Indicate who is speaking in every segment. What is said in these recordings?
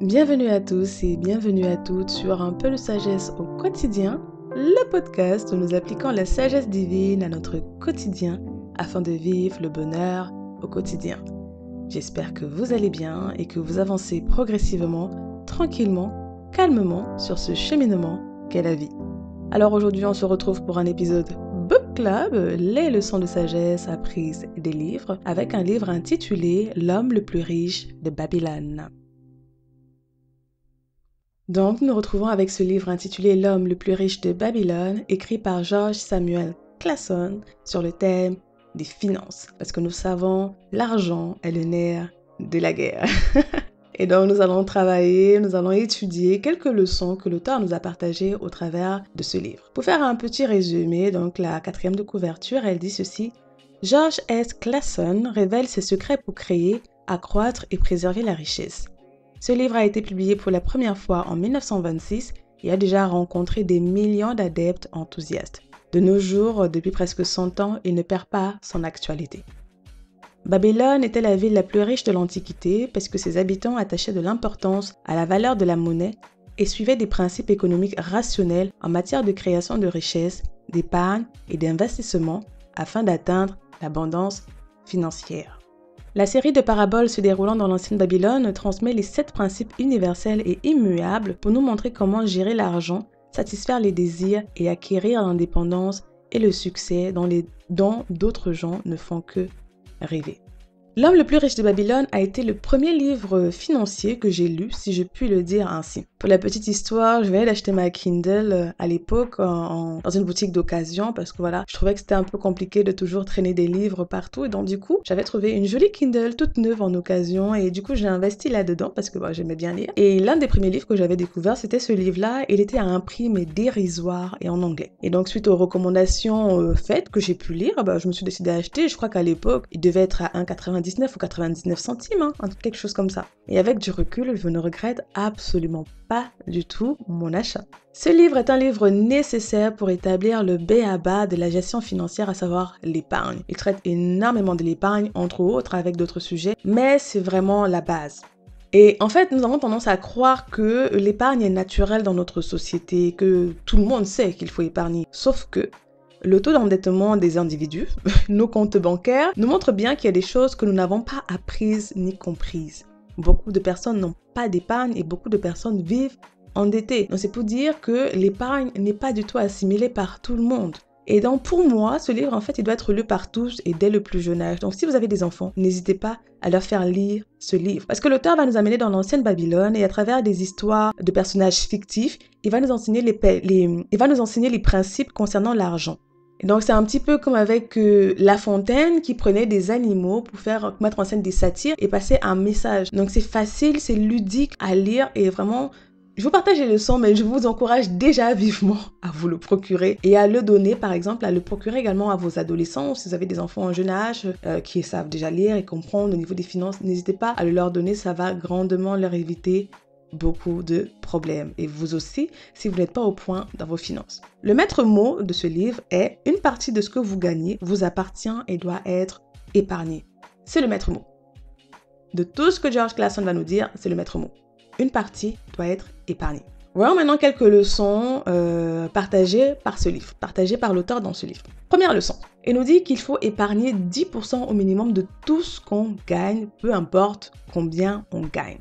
Speaker 1: Bienvenue à tous et bienvenue à toutes sur Un peu de sagesse au quotidien, le podcast où nous appliquons la sagesse divine à notre quotidien afin de vivre le bonheur au quotidien. J'espère que vous allez bien et que vous avancez progressivement, tranquillement, calmement sur ce cheminement qu'est la vie. Alors aujourd'hui, on se retrouve pour un épisode Book Club, les leçons de sagesse apprises des livres, avec un livre intitulé L'homme le plus riche de Babylone. Donc, nous nous retrouvons avec ce livre intitulé L'homme le plus riche de Babylone, écrit par George Samuel Classon sur le thème des finances. Parce que nous savons, l'argent est le nerf de la guerre. Et donc, nous allons travailler, nous allons étudier quelques leçons que l'auteur nous a partagées au travers de ce livre. Pour faire un petit résumé, donc la 4e de couverture, elle dit ceci. George S. Classon révèle ses secrets pour créer, accroître et préserver la richesse. Ce livre a été publié pour la première fois en 1926 et a déjà rencontré des millions d'adeptes enthousiastes. De nos jours, depuis presque 100 ans, il ne perd pas son actualité. Babylone était la ville la plus riche de l'Antiquité parce que ses habitants attachaient de l'importance à la valeur de la monnaie et suivaient des principes économiques rationnels en matière de création de richesses, d'épargne et d'investissement afin d'atteindre l'abondance financière. La série de paraboles se déroulant dans l'ancienne Babylone transmet les 7 principes universels et immuables pour nous montrer comment gérer l'argent, satisfaire les désirs et acquérir l'indépendance et le succès dont d'autres gens ne font que rêver. L'homme le plus riche de Babylone a été le premier livre financier que j'ai lu, si je puis le dire ainsi. Pour la petite histoire, je venais d'acheter ma Kindle à l'époque dans une boutique d'occasion parce que voilà, je trouvais que c'était un peu compliqué de toujours traîner des livres partout et donc du coup, j'avais trouvé une jolie Kindle toute neuve en occasion et du coup, j'ai investi là-dedans parce que j'aimais bien lire. Et l'un des premiers livres que j'avais découvert, c'était ce livre-là. Il était à un prix mais dérisoire et en anglais. Et donc, suite aux recommandations faites que j'ai pu lire, je me suis décidée à acheter. Je crois qu'à l'époque, il devait être à 1,99 ou 99 centimes, quelque chose comme ça. Et avec du recul, je ne regrette absolument pas du tout mon achat. Ce livre est un livre nécessaire pour établir le b.a.-ba de la gestion financière, à savoir l'épargne. Il traite énormément de l'épargne, entre autres avec d'autres sujets, mais c'est vraiment la base. Et en fait, nous avons tendance à croire que l'épargne est naturelle dans notre société, que tout le monde sait qu'il faut épargner. Sauf que le taux d'endettement des individus, nos comptes bancaires, nous montre bien qu'il y a des choses que nous n'avons pas apprises ni comprises. Beaucoup de personnes n'ont pas d'épargne et beaucoup de personnes vivent endettées. Donc c'est pour dire que l'épargne n'est pas du tout assimilée par tout le monde. Et donc pour moi, ce livre, en fait, il doit être lu par tous et dès le plus jeune âge. Donc si vous avez des enfants, n'hésitez pas à leur faire lire ce livre. Parce que l'auteur va nous amener dans l'ancienne Babylone et à travers des histoires de personnages fictifs, il va nous enseigner les principes concernant l'argent. Et donc c'est un petit peu comme avec La Fontaine qui prenait des animaux pour mettre en scène des satires et passer un message. Donc c'est facile, c'est ludique à lire et vraiment, je vous partage les leçons, mais je vous encourage déjà vivement à vous le procurer et à le donner, par exemple, à le procurer également à vos adolescents. Si vous avez des enfants en jeune âge qui savent déjà lire et comprendre au niveau des finances, n'hésitez pas à le leur donner, ça va grandement leur éviter beaucoup de problèmes. Et vous aussi, si vous n'êtes pas au point dans vos finances. Le maître mot de ce livre est « Une partie de ce que vous gagnez vous appartient et doit être épargné ». C'est le maître mot. De tout ce que George Classon va nous dire, c'est le maître mot. Une partie doit être épargnée. Voyons maintenant quelques leçons partagées par ce livre, partagées par l'auteur dans ce livre. Première leçon, il nous dit qu'il faut épargner 10% au minimum de tout ce qu'on gagne, peu importe combien on gagne.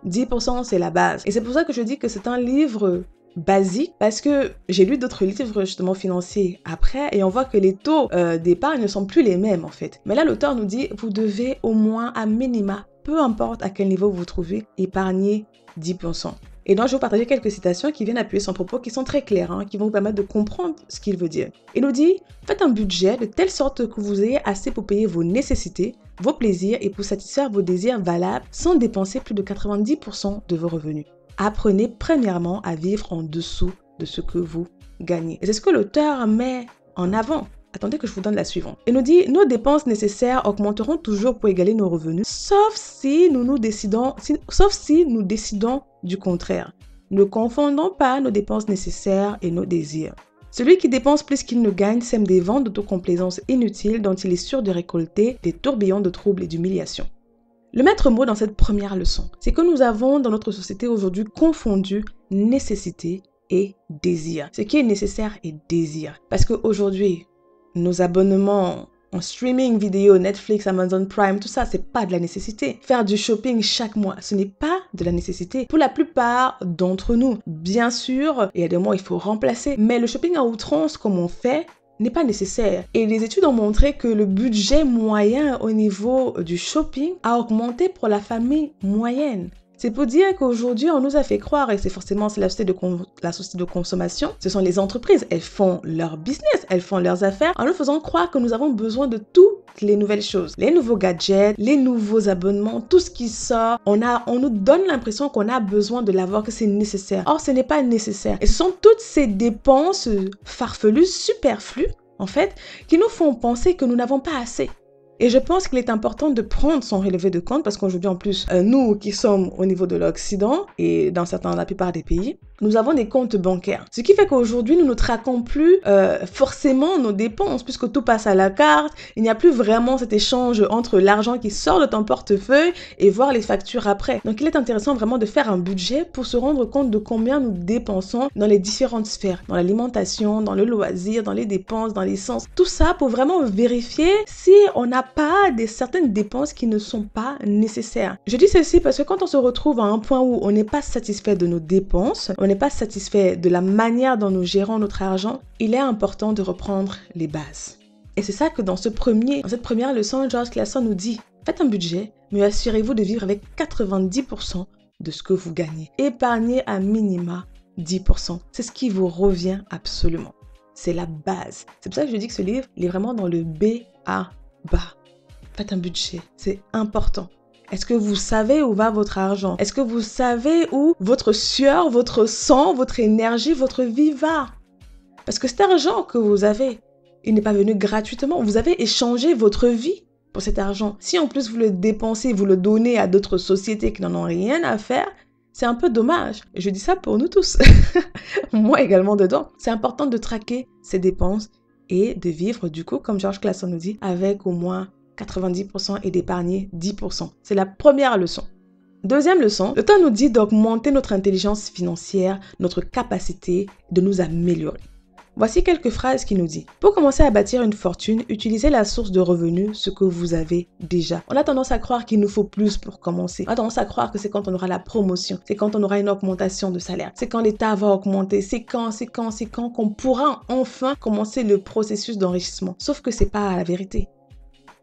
Speaker 1: 10% c'est la base. Et c'est pour ça que je dis que c'est un livre basique parce que j'ai lu d'autres livres justement financiers après et on voit que les taux d'épargne ne sont plus les mêmes en fait. Mais là l'auteur nous dit vous devez au moins à minima, peu importe à quel niveau vous vous trouvez, épargner 10%. Et donc, je vais vous partager quelques citations qui viennent appuyer son propos, qui sont très claires, qui vont vous permettre de comprendre ce qu'il veut dire. Il nous dit, faites un budget de telle sorte que vous ayez assez pour payer vos nécessités, vos plaisirs et pour satisfaire vos désirs valables sans dépenser plus de 90% de vos revenus. Apprenez premièrement à vivre en dessous de ce que vous gagnez. Et c'est ce que l'auteur met en avant. Attendez que je vous donne la suivante. Il nous dit, nos dépenses nécessaires augmenteront toujours pour égaler nos revenus, sauf si nous décidons du contraire. Ne confondons pas nos dépenses nécessaires et nos désirs. Celui qui dépense plus qu'il ne gagne sème des vents d'autocomplaisance inutiles dont il est sûr de récolter des tourbillons de troubles et d'humiliation. Le maître mot dans cette première leçon, c'est que nous avons dans notre société aujourd'hui confondu nécessité et désir. Ce qui est nécessaire est désir. Parce qu'aujourd'hui, nos abonnements en streaming vidéo, Netflix, Amazon Prime, tout ça, c'est pas de la nécessité. Faire du shopping chaque mois, ce n'est pas de la nécessité. Pour la plupart d'entre nous, bien sûr, il y a des mois il faut remplacer, mais le shopping à outrance comme on fait n'est pas nécessaire. Et les études ont montré que le budget moyen au niveau du shopping a augmenté pour la famille moyenne. C'est pour dire qu'aujourd'hui, on nous a fait croire, et c'est forcément la société de consommation, ce sont les entreprises, elles font leur business, elles font leurs affaires, en nous faisant croire que nous avons besoin de toutes les nouvelles choses. Les nouveaux gadgets, les nouveaux abonnements, tout ce qui sort, on nous donne l'impression qu'on a besoin de l'avoir, que c'est nécessaire. Or, ce n'est pas nécessaire. Et ce sont toutes ces dépenses farfelues, superflues, en fait, qui nous font penser que nous n'avons pas assez. Et je pense qu'il est important de prendre son relevé de compte parce qu'aujourd'hui, en plus, nous qui sommes au niveau de l'Occident et dans la plupart des pays, nous avons des comptes bancaires. Ce qui fait qu'aujourd'hui, nous ne traquons plus forcément nos dépenses puisque tout passe à la carte. Il n'y a plus vraiment cet échange entre l'argent qui sort de ton portefeuille et voir les factures après. Donc, il est intéressant vraiment de faire un budget pour se rendre compte de combien nous dépensons dans les différentes sphères, dans l'alimentation, dans le loisir, dans les dépenses, dans l'essence. Tout ça pour vraiment vérifier si on n'a pas certaines dépenses qui ne sont pas nécessaires. Je dis ceci parce que quand on se retrouve à un point où on n'est pas satisfait de nos dépenses, on n'est pas satisfait de la manière dont nous gérons notre argent, il est important de reprendre les bases. Et c'est ça que dans cette première leçon, George Clason nous dit, faites un budget, mais assurez-vous de vivre avec 90% de ce que vous gagnez. Épargnez à minima 10%. C'est ce qui vous revient absolument. C'est la base. C'est pour ça que je dis que ce livre, il est vraiment dans le B.A. Faites un budget, c'est important. Est-ce que vous savez où va votre argent? Est-ce que vous savez où votre sueur, votre sang, votre énergie, votre vie va? Parce que cet argent que vous avez, il n'est pas venu gratuitement. Vous avez échangé votre vie pour cet argent. Si en plus vous le dépensez, vous le donnez à d'autres sociétés qui n'en ont rien à faire, c'est un peu dommage. Et je dis ça pour nous tous. Moi également dedans. C'est important de traquer ses dépenses et de vivre du coup, comme George Clason nous dit, avec au moins 90% et d'épargner 10%. C'est la première leçon. Deuxième leçon, l'auteur nous dit d'augmenter notre intelligence financière, notre capacité de nous améliorer. Voici quelques phrases qui nous dit. Pour commencer à bâtir une fortune, utilisez la source de revenus, ce que vous avez déjà. On a tendance à croire qu'il nous faut plus pour commencer. On a tendance à croire que c'est quand on aura la promotion, c'est quand on aura une augmentation de salaire, c'est quand l'État va augmenter, c'est quand qu'on pourra enfin commencer le processus d'enrichissement. Sauf que c'est pas la vérité.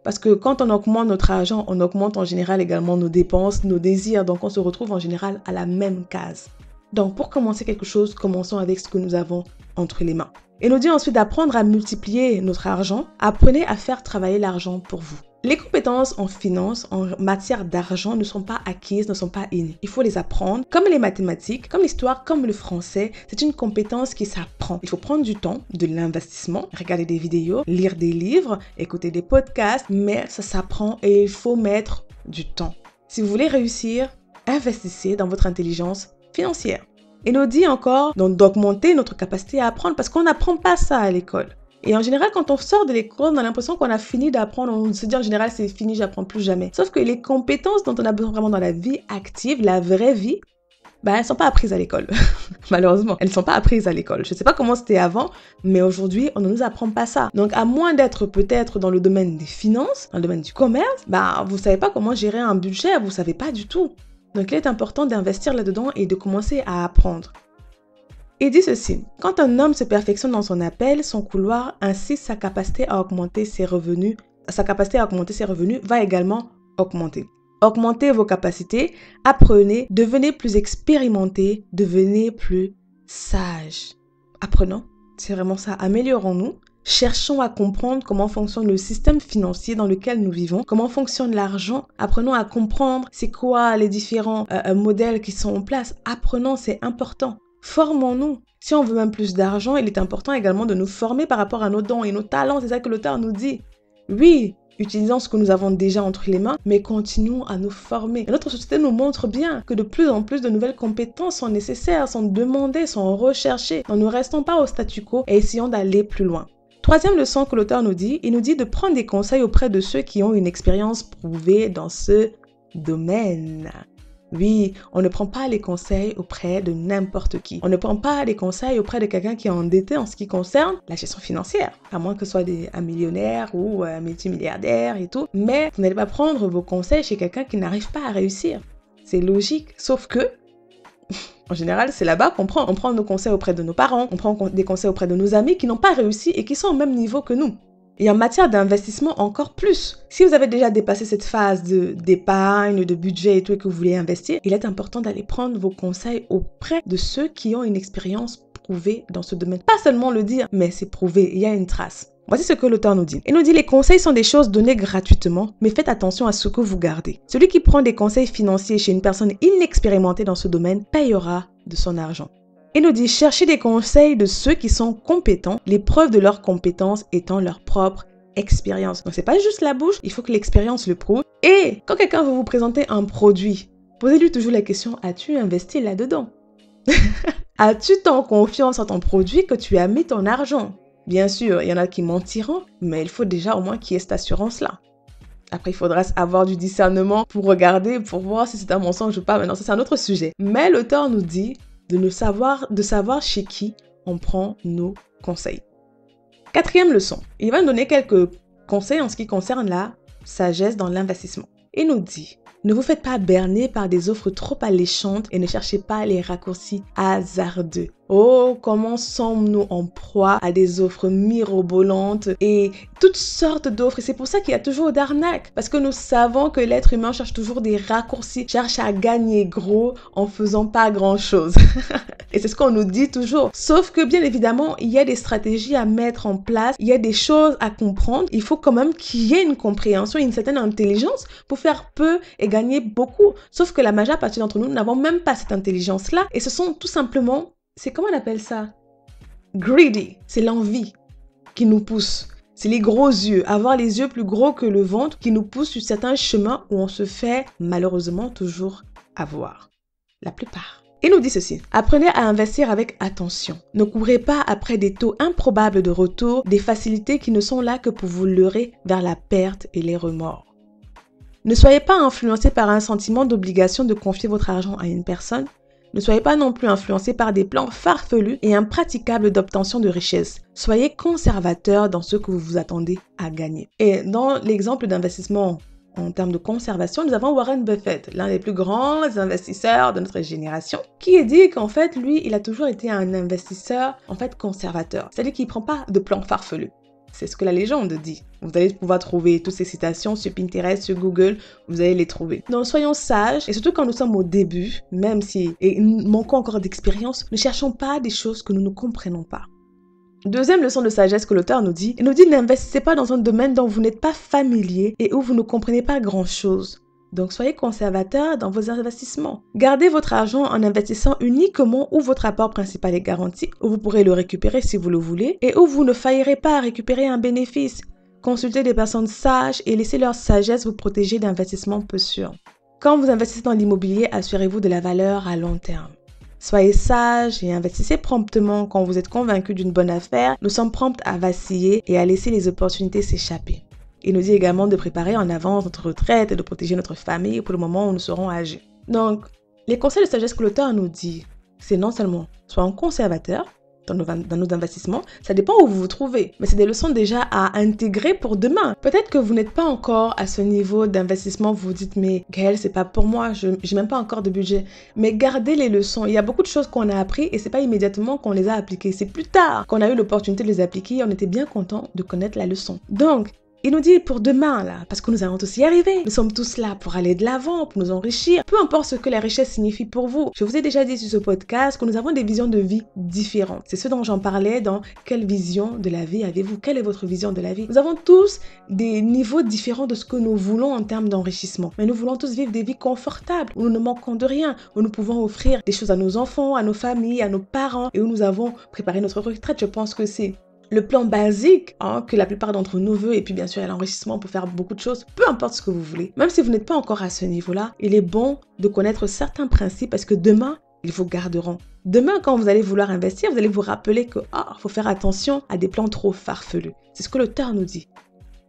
Speaker 1: Parce que quand on augmente notre argent, on augmente en général également nos dépenses, nos désirs. Donc on se retrouve en général à la même case. Donc pour commencer quelque chose, commençons avec ce que nous avons entre les mains. Et nous dit ensuite d'apprendre à multiplier notre argent. Apprenez à faire travailler l'argent pour vous. Les compétences en finance, en matière d'argent, ne sont pas acquises, ne sont pas innées. Il faut les apprendre. Comme les mathématiques, comme l'histoire, comme le français, c'est une compétence qui s'apprend. Il faut prendre du temps, de l'investissement, regarder des vidéos, lire des livres, écouter des podcasts, mais ça s'apprend et il faut mettre du temps. Si vous voulez réussir, investissez dans votre intelligence financière. Et nous dit encore donc d'augmenter notre capacité à apprendre parce qu'on n'apprend pas ça à l'école. Et en général, quand on sort de l'école, on a l'impression qu'on a fini d'apprendre. On se dit en général, c'est fini, j'apprends plus jamais. Sauf que les compétences dont on a besoin vraiment dans la vie active, la vraie vie, elles ne sont pas apprises à l'école. Malheureusement, elles ne sont pas apprises à l'école. Je ne sais pas comment c'était avant, mais aujourd'hui, on ne nous apprend pas ça. Donc, à moins d'être peut-être dans le domaine des finances, dans le domaine du commerce, vous ne savez pas comment gérer un budget, vous ne savez pas du tout. Donc, il est important d'investir là-dedans et de commencer à apprendre. Il dit ceci, quand un homme se perfectionne dans son appel, son couloir, ainsi sa capacité à augmenter ses revenus va également augmenter. Augmentez vos capacités, apprenez, devenez plus expérimenté, devenez plus sage. Apprenons, c'est vraiment ça, améliorons-nous. Cherchons à comprendre comment fonctionne le système financier dans lequel nous vivons, comment fonctionne l'argent. Apprenons à comprendre c'est quoi les différents modèles qui sont en place. Apprenons, c'est important. Formons-nous. Si on veut même plus d'argent, il est important également de nous former par rapport à nos dons et nos talents. C'est ça que l'auteur nous dit. Oui, utilisons ce que nous avons déjà entre les mains, mais continuons à nous former. Et notre société nous montre bien que de plus en plus de nouvelles compétences sont nécessaires, sont demandées, sont recherchées. Donc, ne restons pas au statu quo et essayons d'aller plus loin. Troisième leçon que l'auteur nous dit, il nous dit de prendre des conseils auprès de ceux qui ont une expérience prouvée dans ce domaine. Oui, on ne prend pas les conseils auprès de n'importe qui. On ne prend pas les conseils auprès de quelqu'un qui est endetté en ce qui concerne la gestion financière, à moins que ce soit un millionnaire ou un multimilliardaire et tout. Mais vous n'allez pas prendre vos conseils chez quelqu'un qui n'arrive pas à réussir. C'est logique, sauf que, en général, c'est là-bas qu'on prend. On prend nos conseils auprès de nos parents, on prend des conseils auprès de nos amis qui n'ont pas réussi et qui sont au même niveau que nous. Et en matière d'investissement, encore plus. Si vous avez déjà dépassé cette phase d'épargne, de budget et tout, et que vous voulez investir, il est important d'aller prendre vos conseils auprès de ceux qui ont une expérience prouvée dans ce domaine. Pas seulement le dire, mais c'est prouvé, il y a une trace. Voici ce que l'auteur nous dit. Il nous dit: les conseils sont des choses données gratuitement, mais faites attention à ce que vous gardez. Celui qui prend des conseils financiers chez une personne inexpérimentée dans ce domaine payera de son argent. Il nous dit: cherchez des conseils de ceux qui sont compétents, les preuves de leurs compétences étant leur propre expérience. Donc c'est pas juste la bouche, il faut que l'expérience le prouve. Et quand quelqu'un veut vous présenter un produit, posez-lui toujours la question: as-tu investi là-dedans? As-tu tant confiance en ton produit que tu as mis ton argent? Bien sûr, il y en a qui mentiront, mais il faut déjà au moins qu'il y ait cette assurance-là. Après, il faudra avoir du discernement pour regarder, pour voir si c'est un mensonge ou pas. Maintenant, ça c'est un autre sujet. Mais l'auteur nous dit de savoir chez qui on prend nos conseils. Quatrième leçon, il va nous donner quelques conseils en ce qui concerne la sagesse dans l'investissement. Il nous dit: ne vous faites pas berner par des offres trop alléchantes et ne cherchez pas les raccourcis hasardeux. Oh, comment sommes-nous en proie à des offres mirobolantes et toutes sortes d'offres. Et c'est pour ça qu'il y a toujours d'arnaques. Parce que nous savons que l'être humain cherche toujours des raccourcis, cherche à gagner gros en faisant pas grand-chose. Et c'est ce qu'on nous dit toujours. Sauf que bien évidemment, il y a des stratégies à mettre en place, il y a des choses à comprendre. Il faut quand même qu'il y ait une compréhension, une certaine intelligence pour faire peu et gagner beaucoup. Sauf que la majeure partie d'entre nous n'avons même pas cette intelligence-là. Et ce sont tout simplement... C'est comment on appelle ça? Greedy. C'est l'envie qui nous pousse. C'est les gros yeux, avoir les yeux plus gros que le ventre qui nous pousse sur certains chemins où on se fait malheureusement toujours avoir. La plupart. Il nous dit ceci: apprenez à investir avec attention. Ne courez pas après des taux improbables de retour, des facilités qui ne sont là que pour vous leurrer vers la perte et les remords. Ne soyez pas influencé par un sentiment d'obligation de confier votre argent à une personne. Ne soyez pas non plus influencé par des plans farfelus et impraticables d'obtention de richesse. Soyez conservateur dans ce que vous vous attendez à gagner. Et dans l'exemple d'investissement en termes de conservation, nous avons Warren Buffett, l'un des plus grands investisseurs de notre génération, qui a dit qu'en fait, lui, il a toujours été un investisseur en fait conservateur. C'est-à-dire qu'il ne prend pas de plans farfelus. C'est ce que la légende dit. Vous allez pouvoir trouver toutes ces citations sur Pinterest, sur Google, vous allez les trouver. Donc soyons sages, et surtout quand nous sommes au début, même si nous manquons encore d'expérience, ne cherchons pas des choses que nous ne comprenons pas. Deuxième leçon de sagesse que l'auteur nous dit, il nous dit: n'investissez pas dans un domaine dont vous n'êtes pas familier et où vous ne comprenez pas grand-chose. Donc, soyez conservateur dans vos investissements. Gardez votre argent en investissant uniquement où votre apport principal est garanti, où vous pourrez le récupérer si vous le voulez, et où vous ne faillerez pas à récupérer un bénéfice. Consultez des personnes sages et laissez leur sagesse vous protéger d'investissements peu sûrs. Quand vous investissez dans l'immobilier, assurez-vous de la valeur à long terme. Soyez sage et investissez promptement quand vous êtes convaincu d'une bonne affaire. Nous sommes prompts à vaciller et à laisser les opportunités s'échapper. Il nous dit également de préparer en avance notre retraite et de protéger notre famille pour le moment où nous serons âgés. Donc, les conseils de sagesse que l'auteur nous dit, c'est non seulement soyons conservateurs dans nos investissements, ça dépend où vous vous trouvez, mais c'est des leçons déjà à intégrer pour demain. Peut-être que vous n'êtes pas encore à ce niveau d'investissement, vous vous dites: mais Gaëlle, c'est pas pour moi, je n'ai même pas encore de budget. Mais gardez les leçons. Il y a beaucoup de choses qu'on a appris et c'est pas immédiatement qu'on les a appliquées. C'est plus tard qu'on a eu l'opportunité de les appliquer et on était bien content de connaître la leçon. Donc, il nous dit pour demain, là, parce que nous allons tous y arriver. Nous sommes tous là pour aller de l'avant, pour nous enrichir. Peu importe ce que la richesse signifie pour vous. Je vous ai déjà dit sur ce podcast que nous avons des visions de vie différentes. C'est ce dont j'en parlais dans quelle vision de la vie avez-vous? Quelle est votre vision de la vie? Nous avons tous des niveaux différents de ce que nous voulons en termes d'enrichissement. Mais nous voulons tous vivre des vies confortables, où nous ne manquons de rien, où nous pouvons offrir des choses à nos enfants, à nos familles, à nos parents, et où nous avons préparé notre retraite. Je pense que c'est le plan basique que la plupart d'entre nous veut, et puis bien sûr il y a l'enrichissement pour faire beaucoup de choses, peu importe ce que vous voulez. Même si vous n'êtes pas encore à ce niveau-là, il est bon de connaître certains principes parce que demain, ils vous garderont. Demain, quand vous allez vouloir investir, vous allez vous rappeler que faut faire attention à des plans trop farfelus. C'est ce que l'auteur nous dit.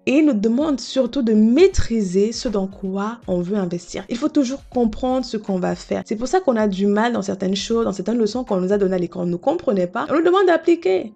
Speaker 1: Et il nous demande surtout de maîtriser ce dans quoi on veut investir. Il faut toujours comprendre ce qu'on va faire. C'est pour ça qu'on a du mal dans certaines choses, dans certaines leçons qu'on nous a données à l'école. On ne comprenait pas. On nous demande d'appliquer.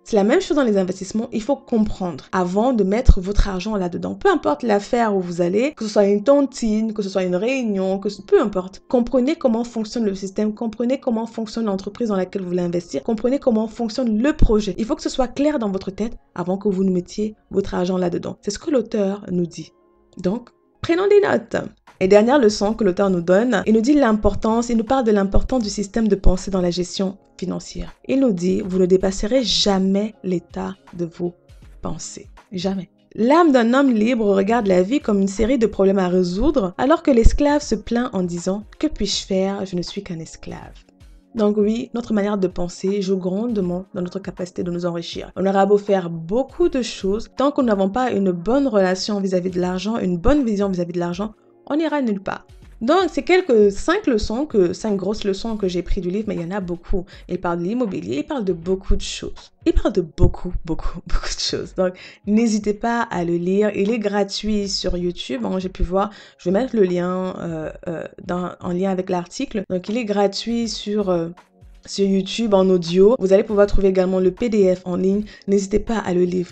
Speaker 1: C'est la même chose dans les investissements, il faut comprendre avant de mettre votre argent là-dedans. Peu importe l'affaire où vous allez, que ce soit une tontine, que ce soit une réunion, peu importe. Comprenez comment fonctionne le système, comprenez comment fonctionne l'entreprise dans laquelle vous voulez investir, comprenez comment fonctionne le projet. Il faut que ce soit clair dans votre tête avant que vous ne mettiez votre argent là-dedans. C'est ce que l'auteur nous dit. Donc, prenons des notes. Et dernière leçon que l'auteur nous donne, il nous dit l'importance, il nous parle de l'importance du système de pensée dans la gestion financière. Il nous dit, vous ne dépasserez jamais l'état de vos pensées. Jamais. L'âme d'un homme libre regarde la vie comme une série de problèmes à résoudre, alors que l'esclave se plaint en disant, que puis-je faire? Je ne suis qu'un esclave. Donc oui, notre manière de penser joue grandement dans notre capacité de nous enrichir. On aura beau faire beaucoup de choses, tant que nous n'avons pas une bonne relation vis-à-vis de l'argent, une bonne vision vis-à-vis de l'argent, on n'ira nulle part. Donc, c'est cinq grosses leçons que j'ai prises du livre, mais il y en a beaucoup. Il parle de l'immobilier, il parle de beaucoup de choses. Il parle de beaucoup de choses. Donc, n'hésitez pas à le lire. Il est gratuit sur YouTube. J'ai pu voir, je vais mettre le lien en lien avec l'article. Donc, il est gratuit sur YouTube en audio. Vous allez pouvoir trouver également le PDF en ligne. N'hésitez pas à le lire.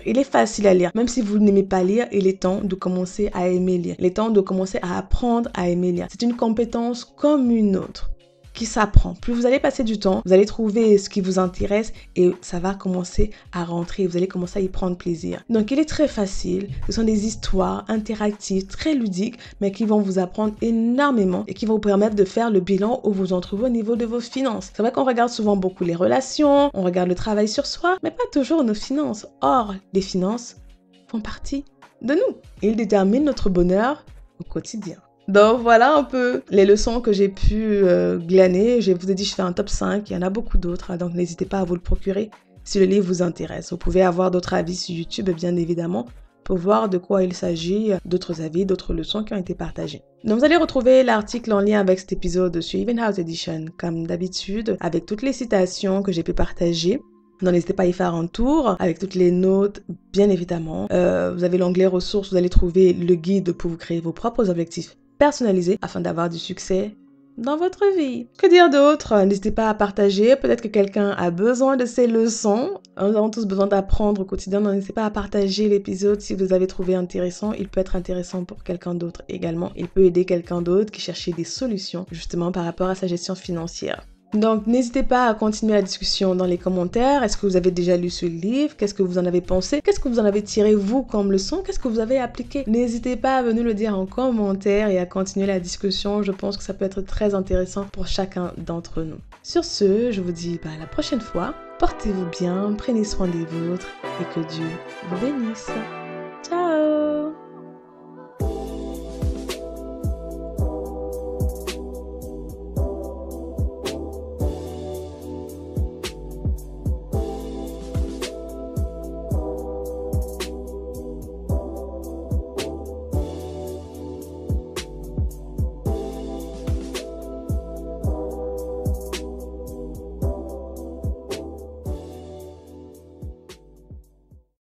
Speaker 1: Il est facile à lire. Même si vous n'aimez pas lire, il est temps de commencer à aimer lire. Il est temps de commencer à apprendre à aimer lire. C'est une compétence comme une autre qui s'apprend. Plus vous allez passer du temps, vous allez trouver ce qui vous intéresse et ça va commencer à rentrer. Vous allez commencer à y prendre plaisir. Donc, il est très facile. Ce sont des histoires interactives, très ludiques, mais qui vont vous apprendre énormément et qui vont vous permettre de faire le bilan où vous en trouvez au niveau de vos finances. C'est vrai qu'on regarde souvent beaucoup les relations, on regarde le travail sur soi, mais pas toujours nos finances. Or, les finances font partie de nous. Ils déterminent notre bonheur au quotidien. Donc voilà un peu les leçons que j'ai pu glaner. Je vous ai dit, je fais un top 5, il y en a beaucoup d'autres, donc n'hésitez pas à vous le procurer si le livre vous intéresse. Vous pouvez avoir d'autres avis sur YouTube, bien évidemment, pour voir de quoi il s'agit, d'autres avis, d'autres leçons qui ont été partagées. Donc vous allez retrouver l'article en lien avec cet épisode sur Even House Edition, comme d'habitude, avec toutes les citations que j'ai pu partager. Donc n'hésitez pas à y faire un tour avec toutes les notes, bien évidemment. Vous avez l'onglet ressources, vous allez trouver le guide pour vous créer vos propres objectifs personnalisés afin d'avoir du succès dans votre vie. Que dire d'autre? N'hésitez pas à partager. Peut-être que quelqu'un a besoin de ces leçons. Nous avons tous besoin d'apprendre au quotidien. Donc n'hésitez pas à partager l'épisode si vous avez trouvé intéressant. Il peut être intéressant pour quelqu'un d'autre également. Il peut aider quelqu'un d'autre qui cherchait des solutions justement par rapport à sa gestion financière. Donc, n'hésitez pas à continuer la discussion dans les commentaires. Est-ce que vous avez déjà lu ce livre? Qu'est-ce que vous en avez pensé? Qu'est-ce que vous en avez tiré, vous, comme leçon? Qu'est-ce que vous avez appliqué? N'hésitez pas à venir le dire en commentaire et à continuer la discussion. Je pense que ça peut être très intéressant pour chacun d'entre nous. Sur ce, je vous dis à la prochaine fois. Portez-vous bien, prenez soin des vôtres et que Dieu vous bénisse.